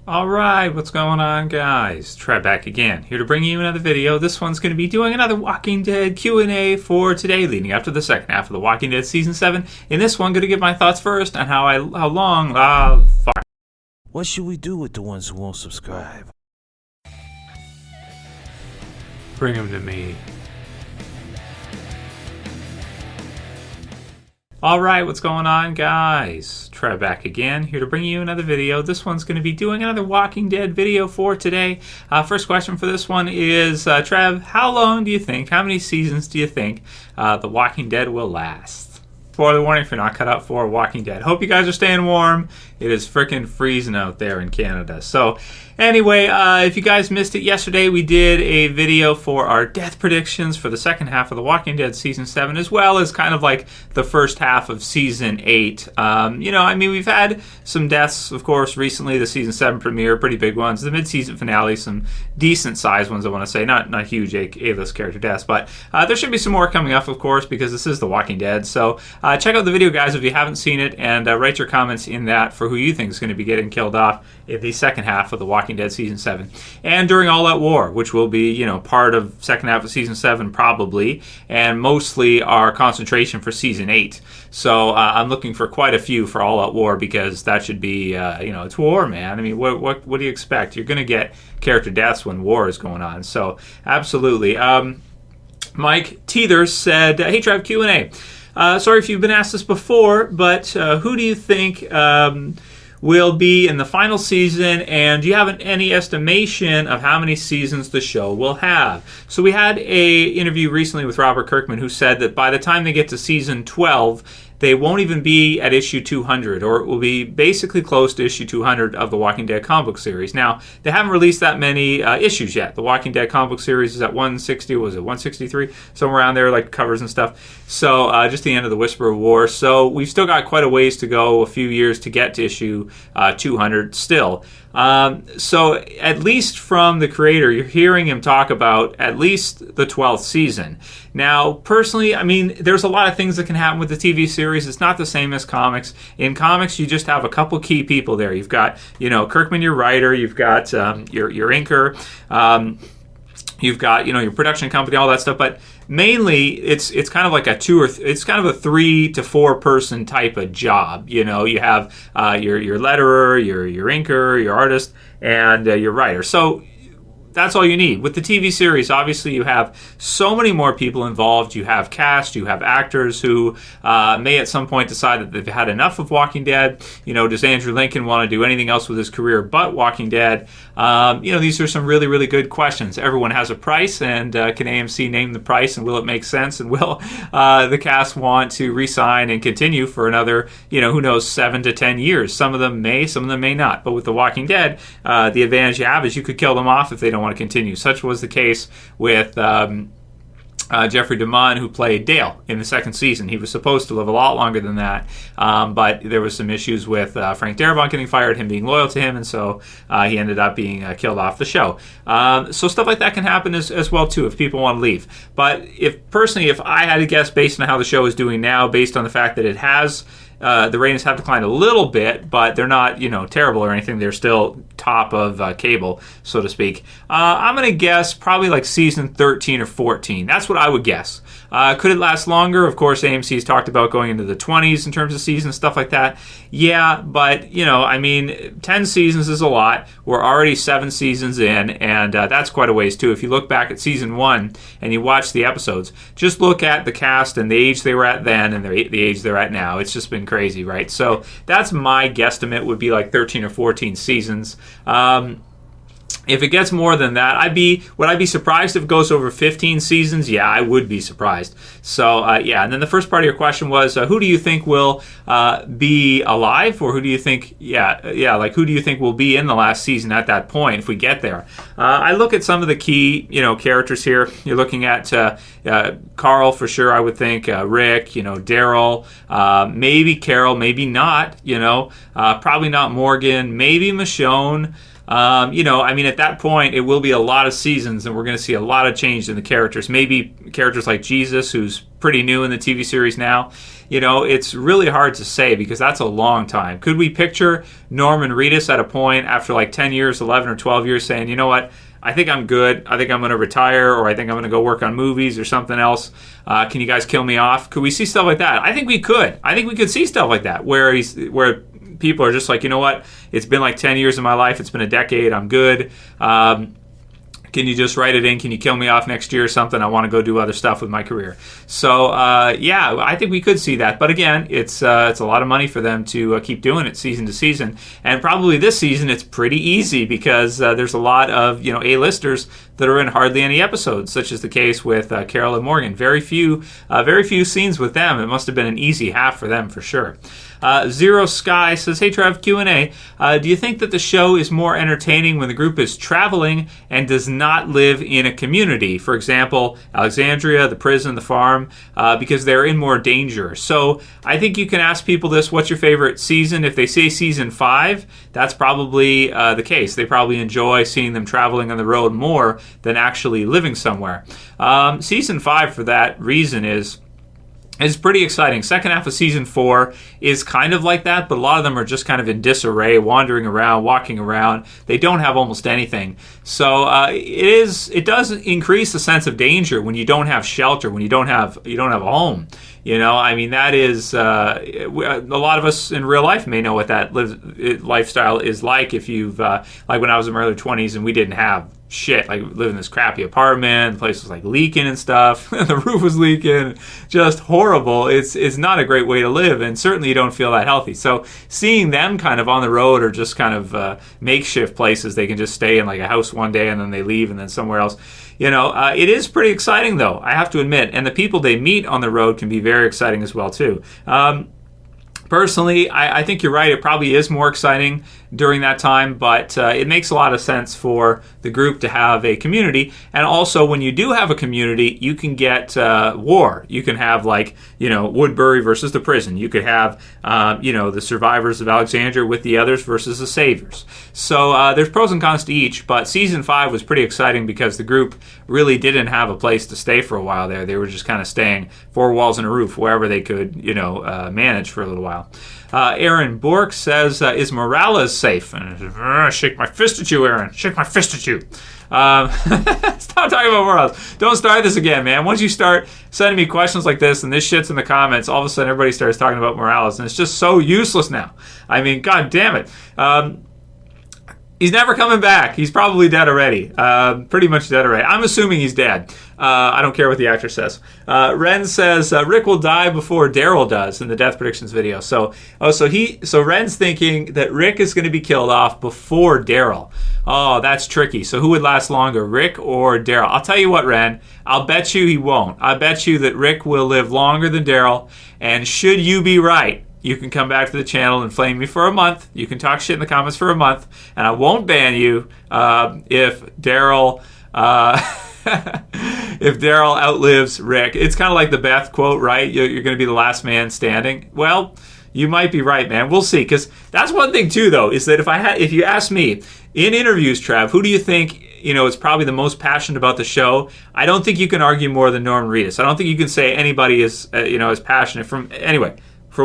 Alright, what's going on, guys? Trev back again, here to bring you another video. This one's going to be doing another Walking Dead Q and A for today, leading up to the second half of The Walking Dead Season 7. In this one, I'm going to give my thoughts first on how long, fuck. What should we do with the ones who won't subscribe? Bring them to me. Alright, what's going on, guys? Trev back again, here to bring you another video. This one's going to be doing another Walking Dead video for today. First question for this one is, Trev, how long do you think, how many seasons do you think The Walking Dead will last? Spoiler warning if you're not cut out for Walking Dead. Hope you guys are staying warm. It is frickin' freezing out there in Canada. So, anyway, if you guys missed it yesterday, we did a video for our death predictions for the second half of The Walking Dead Season 7, as well as kind of like the first half of Season 8. We've had some deaths, of course, recently. The Season 7 premiere, pretty big ones. The mid-season finale, some decent-sized ones, I want to say. Not huge A-list character deaths, but there should be some more coming up, of course, because this is The Walking Dead. So, check out the video, guys, if you haven't seen it, and write your comments in that for who you think is going to be getting killed off in the second half of The Walking Dead Season 7. And during All Out War, which will be, part of second half of Season 7 probably, and mostly our concentration for Season 8. So I'm looking for quite a few for All Out War because that should be, it's war, man. I mean, what do you expect? You're going to get character deaths when war is going on. So absolutely. Mike Teather said, Hey Trev Q and A. Sorry if you've been asked this before, but who do you think will be in the final season, and do you have any estimation of how many seasons the show will have? So we had a interview recently with Robert Kirkman who said that by the time they get to season 12, they won't even be at issue 200, or it will be basically close to issue 200 of the Walking Dead comic book series. Now, they haven't released that many issues yet. The Walking Dead comic book series is at 160, was it 163? Somewhere around there, like covers and stuff. So, just the end of the Whisper of War. So, we've still got quite a ways to go, a few years to get to issue 200 still. So, at least from the creator, you're hearing him talk about at least the 12th season. Now, personally, I mean, there's a lot of things that can happen with the TV series. It's not the same as comics. In comics, you just have a couple key people there. You've got, Kirkman, your writer. You've got your inker. You've got, your production company, all that stuff. But mainly, it's kind of like it's kind of a 3 to 4 person type of job. You have your letterer, your inker, your artist, and your writer. So that's all you need. With the TV series, obviously you have so many more people involved. You have cast, you have actors who may at some point decide that they've had enough of Walking Dead. Does Andrew Lincoln want to do anything else with his career but Walking Dead? These are some really, really good questions. Everyone has a price, and can AMC name the price, and will it make sense? And will the cast want to re-sign and continue for another, who knows, 7 to 10 years? Some of them may, some of them may not. But with The Walking Dead, the advantage you have is you could kill them off if they don't want to continue. Such was the case with Jeffrey DeMunn, who played Dale in the second season. He was supposed to live a lot longer than that, but there was some issues with Frank Darabont getting fired, him being loyal to him, and so he ended up being killed off the show. So stuff like that can happen as well too if people want to leave. But if I had to guess based on how the show is doing now, based on the fact that it has the ratings have declined a little bit, but they're not, terrible or anything. They're still top of cable, so to speak. I'm going to guess probably like season 13 or 14. That's what I would guess. Could it last longer? Of course, AMC's talked about going into the 20s in terms of seasons, stuff like that. Yeah, but, 10 seasons is a lot. We're already 7 seasons in, and that's quite a ways, too. If you look back at season 1 and you watch the episodes, just look at the cast and the age they were at then and the age they're at now. It's just been crazy, right? So that's my guesstimate, would be like 13 or 14 seasons. If it gets more than that, would I be surprised if it goes over 15 seasons? Yeah, I would be surprised. So, and then the first part of your question was, who do you think will be alive, or who do you think, who do you think will be in the last season at that point if we get there? I look at some of the key, characters here. You're looking at Carl for sure, I would think, Rick, Daryl, maybe Carol, maybe not, probably not Morgan, maybe Michonne. At that point, it will be a lot of seasons, and we're going to see a lot of change in the characters. Maybe characters like Jesus, who's pretty new in the TV series now. It's really hard to say because that's a long time. Could we picture Norman Reedus at a point after like 10 years, 11 or 12 years saying, you know what, I think I'm good. I think I'm going to retire, or I think I'm going to go work on movies or something else. Can you guys kill me off? Could we see stuff like that? I think we could. I think we could see stuff like that where people are just like, you know what, it's been like 10 years of my life. It's been a decade. I'm good. Can you just write it in? Can you kill me off next year or something? I want to go do other stuff with my career. So, yeah, I think we could see that. But again, it's a lot of money for them to keep doing it season to season. And probably this season it's pretty easy because there's a lot of A-listers that are in hardly any episodes, such as the case with Carol and Morgan. Very few scenes with them. It must have been an easy half for them for sure. Zero Sky says, Hey Trev, Q and A. Do you think that the show is more entertaining when the group is traveling and does not live in a community? For example, Alexandria, the prison, the farm, because they're in more danger. So I think you can ask people this, what's your favorite season? If they say season 5, that's probably the case. They probably enjoy seeing them traveling on the road more than actually living somewhere. Season 5, for that reason, is pretty exciting. Second half of season 4 is kind of like that, but a lot of them are just kind of in disarray, wandering around, walking around. They don't have almost anything. So it does increase the sense of danger when you don't have shelter, when you don't have a home. That is a lot of us in real life may know what that lifestyle is like. If you've like when I was in my early 20s and we didn't have shit, like living in this crappy apartment, the place was like leaking and stuff, the roof was leaking, just horrible. It's not a great way to live, and certainly you don't feel that healthy. So seeing them kind of on the road or just kind of makeshift places, they can just stay in like a house one day and then they leave and then somewhere else. It is pretty exciting though, I have to admit, and the people they meet on the road can be very exciting as well too. Personally, I think you're right. It probably is more exciting during that time, but it makes a lot of sense for the group to have a community. And also, when you do have a community, you can get war. You can have Woodbury versus the prison. You could have the survivors of Alexandria with the others versus the saviors. So there's pros and cons to each. But season 5 was pretty exciting because the group really didn't have a place to stay for a while there. They were just kind of staying 4 walls and a roof wherever they could manage for a little while. Aaron Bourke says, is Morales safe? Shake my fist at you, Aaron. Shake my fist at you. Stop talking about Morales. Don't start this again, man. Once you start sending me questions like this and this shit's in the comments, all of a sudden everybody starts talking about Morales, and it's just so useless now. God damn it. He's never coming back. He's probably dead already. Pretty much dead already. I'm assuming he's dead. I don't care what the actor says. Ren says Rick will die before Daryl does in the death predictions video. So Ren's thinking that Rick is going to be killed off before Daryl. Oh, that's tricky. So who would last longer, Rick or Daryl? I'll tell you what, Ren. I'll bet you he won't. I bet you that Rick will live longer than Daryl. And should you be right, you can come back to the channel and flame me for a month. You can talk shit in the comments for a month, and I won't ban you if Daryl if Daryl outlives Rick. It's kind of like the Beth quote, right? You're going to be the last man standing. Well, you might be right, man. We'll see. Because that's one thing too, though, is that if you ask me in interviews, Trev, who do you think is probably the most passionate about the show? I don't think you can argue more than Norman Reedus. I don't think you can say anybody is as passionate from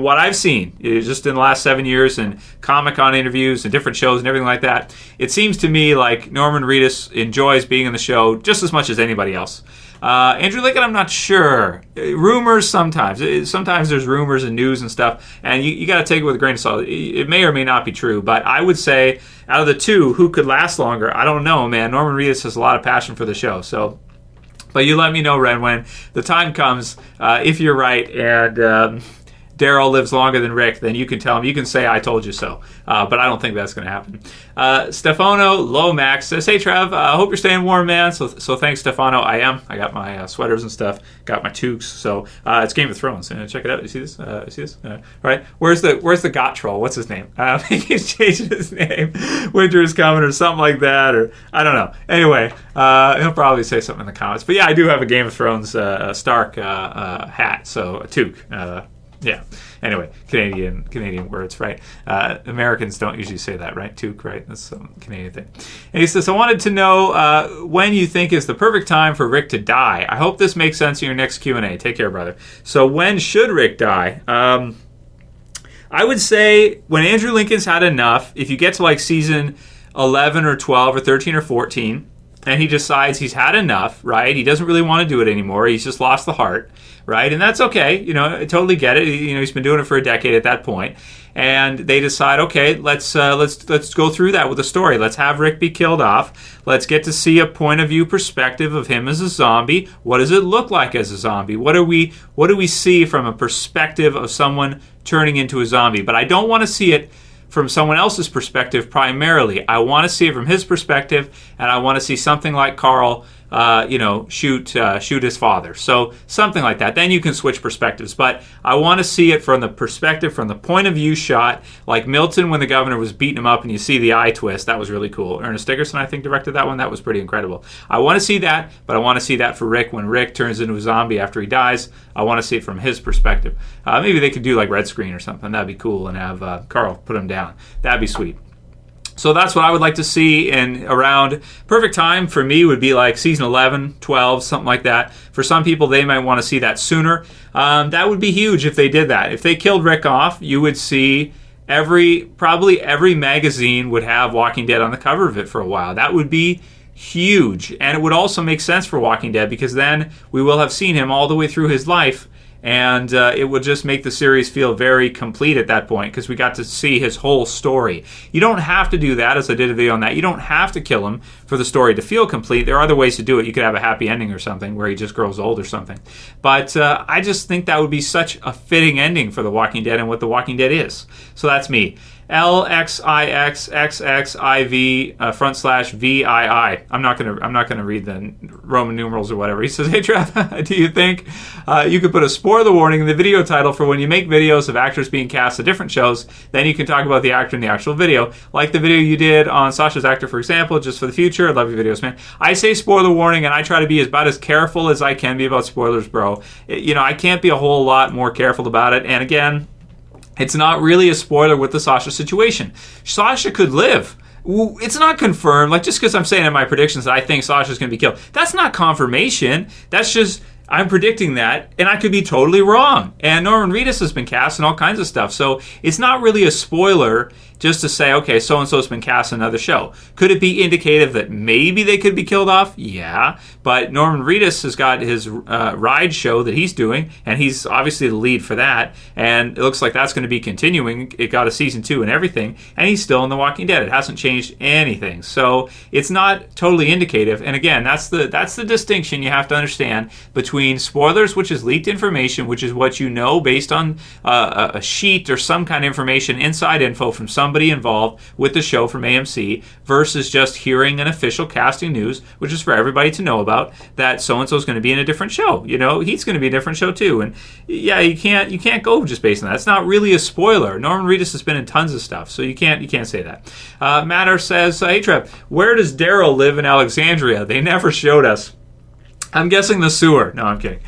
what I've seen, just in the last 7 years and Comic-Con interviews and different shows and everything like that, it seems to me like Norman Reedus enjoys being in the show just as much as anybody else. Andrew Lincoln, I'm not sure. Rumors sometimes. Sometimes there's rumors and news and stuff, and you got to take it with a grain of salt. It may or may not be true, but I would say out of the two, who could last longer? I don't know, man. Norman Reedus has a lot of passion for the show, so... But you let me know, Ren, when the time comes, if you're right, and... Daryl lives longer than Rick, then you can tell him, you can say I told you so. But I don't think that's going to happen. Stephono Lomax says, Hey Trev, hope you're staying warm, man. So thanks, Stephono. I am. I got my sweaters and stuff, got my toques. So it's Game of Thrones. Check it out. You see this? All right. Where's the Got Troll? What's his name? He's changing his name. Winter is coming or something like that, or I don't know. Anyway, he'll probably say something in the comments. But yeah, I do have a Game of Thrones Stark hat, so a toque. Yeah. Anyway, Canadian words, right? Americans don't usually say that, right? Toque, right? That's some Canadian thing. And he says, I wanted to know when you think is the perfect time for Rick to die. I hope this makes sense in your next Q&A. Take care, brother. So when should Rick die? I would say when Andrew Lincoln's had enough, if you get to like season 11 or 12 or 13 or 14, and he decides he's had enough, right? He doesn't really want to do it anymore. He's just lost the heart, right? And that's okay. I totally get it. He's been doing it for a decade at that point. And they decide, okay, let's go through that with a story. Let's have Rick be killed off. Let's get to see a point of view perspective of him as a zombie. What does it look like as a zombie? What do we see from a perspective of someone turning into a zombie? But I don't want to see it from someone else's perspective primarily. I want to see it from his perspective, and I want to see something like Carl, shoot his father. So something like that. Then you can switch perspectives. But I want to see it from the perspective, from the point of view shot, like Milton when the governor was beating him up and you see the eye twist. That was really cool. Ernest Dickerson, I think, directed that one. That was pretty incredible. I want to see that, but I want to see that for Rick when Rick turns into a zombie after he dies. I want to see it from his perspective. Maybe they could do like red screen or something. That'd be cool, and have Carl put him down. That'd be sweet. So that's what I would like to see in around perfect time for me would be like season 11, 12, something like that. For some people, they might want to see that sooner. That would be huge if they did that. If they killed Rick off, you would see probably every magazine would have Walking Dead on the cover of it for a while. That would be huge. And it would also make sense for Walking Dead because then we will have seen him all the way through his life. And it would just make the series feel very complete at that point because we got to see his whole story. You don't have to do that, as I did a video on that. You don't have to kill him for the story to feel complete. There are other ways to do it. You could have a happy ending or something where he just grows old or something. But I just think that would be such a fitting ending for The Walking Dead and what The Walking Dead is. So that's me. LXIXXXIV /VII. I'm not gonna read the Roman numerals or whatever. He says, "Hey Trev, do you think you could put a spoiler warning in the video title for when you make videos of actors being cast in different shows? Then you can talk about the actor in the actual video, like the video you did on Sasha's actor, for example. Just for the future, I love your videos, man. I say spoiler warning, and I try to be about as careful as I can be about spoilers, bro. I can't be a whole lot more careful about it. And again, it's not really a spoiler with the Sasha situation. Sasha could live. It's not confirmed. Like, just because I'm saying in my predictions that I think Sasha's going to be killed, that's not confirmation. That's just, I'm predicting that, and I could be totally wrong. And Norman Reedus has been cast in all kinds of stuff. So it's not really a spoiler just to say, okay, so-and-so's been cast in another show. Could it be indicative that maybe they could be killed off? Yeah. But Norman Reedus has got his Ride show that he's doing, and he's obviously the lead for that. And it looks like that's going to be continuing. It got a season 2 and everything, and he's still in The Walking Dead. It hasn't changed anything. So it's not totally indicative. And again, that's the distinction you have to understand between spoilers, which is leaked information, which is what you know based on a sheet or some kind of information, inside info from somebody involved with the show from AMC, versus just hearing an official casting news, which is for everybody to know about, that so-and-so is going to be in a different show. He's going to be in a different show too. And yeah, you can't go just based on that. It's not really a spoiler. Norman Reedus has been in tons of stuff, so you can't say that. Matter says, "Hey Trev, where does Daryl live in Alexandria? They never showed us." I'm guessing the sewer. No, I'm kidding.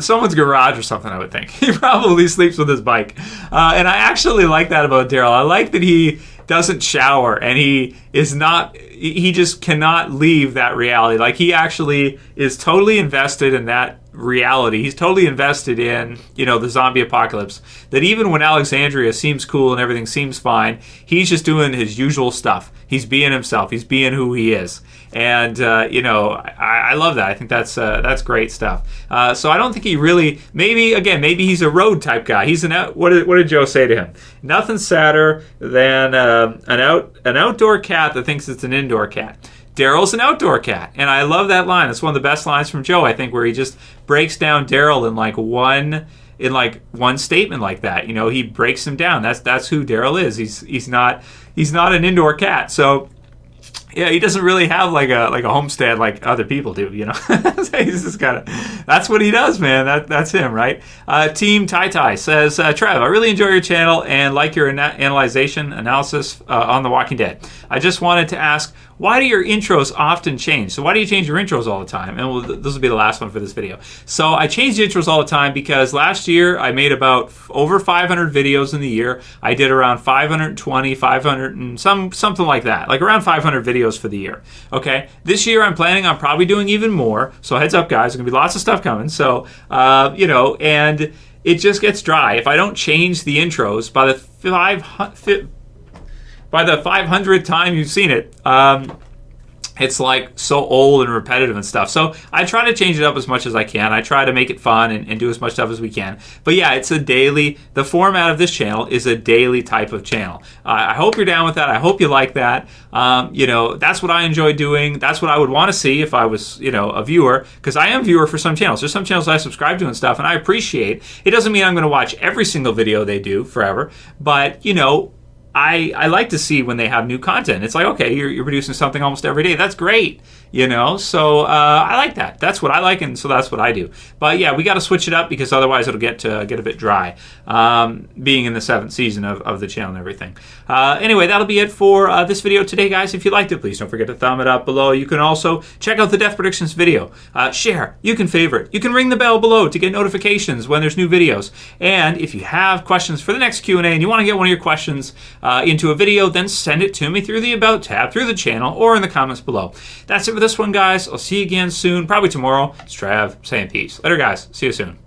Someone's garage or something, I would think. He probably sleeps with his bike. And I actually like that about Daryl. I like that he doesn't shower, and he just cannot leave that reality. Like, he actually is totally invested in that reality. He's totally invested in, the zombie apocalypse. That even when Alexandria seems cool and everything seems fine, he's just doing his usual stuff. He's being himself. He's being who he is. And, I love that. I think that's great stuff. So I don't think he really, maybe he's a road type guy. He's what did Joe say to him? Nothing sadder than an outdoor cat that thinks it's an indoor cat. Daryl's an outdoor cat, and I love that line. It's one of the best lines from Joe, I think, where he just breaks down Daryl in one statement like that. He breaks him down. That's who Daryl is. He's not an indoor cat. So Yeah, he doesn't really have like a homestead like other people do, you know. He's just that's what he does, man. That's him, right? Team Tai Tai says, Trev, I really enjoy your channel and like your analysis on The Walking Dead. I just wanted to ask, why do your intros often change? So why do you change your intros all the time? And this will be the last one for this video. So I change the intros all the time because last year I made about over 500 videos in the year. I did around 520, 500 and something like that, like around 500 videos for the year. Okay, this year I'm planning on probably doing even more. So heads up, guys, there's gonna be lots of stuff coming. So you know, and it just gets dry if I don't change the intros by the 500th time you've seen it. It's like so old and repetitive and stuff. So I try to change it up as much as I can. I try to make it fun and do as much stuff as we can. But yeah, it's a daily, the format of this channel is a daily type of channel. I hope you're down with that. I hope you like that. You know, that's what I enjoy doing. That's what I would want to see if I was, you know, a viewer, because I am a viewer for some channels. There's some channels I subscribe to and stuff, and I appreciate. It doesn't mean I'm going to watch every single video they do forever, but, you know, I like to see when they have new content. It's like, okay, you're producing something almost every day. That's great, you know? So I like that. That's what I like, and so that's what I do. But yeah, we got to switch it up because otherwise it'll get a bit dry, being in the 7th season of the channel and everything. Anyway, that'll be it for this video today, guys. If you liked it, please don't forget to thumb it up below. You can also check out the Death Predictions video. Share. You can favorite. You can ring the bell below to get notifications when there's new videos. And if you have questions for the next Q&A and you want to get one of your questions into a video, then send it to me through the About tab, through the channel, or in the comments below. That's it for this one, guys. I'll see you again soon, probably tomorrow. It's Trev saying peace. Later, guys. See you soon.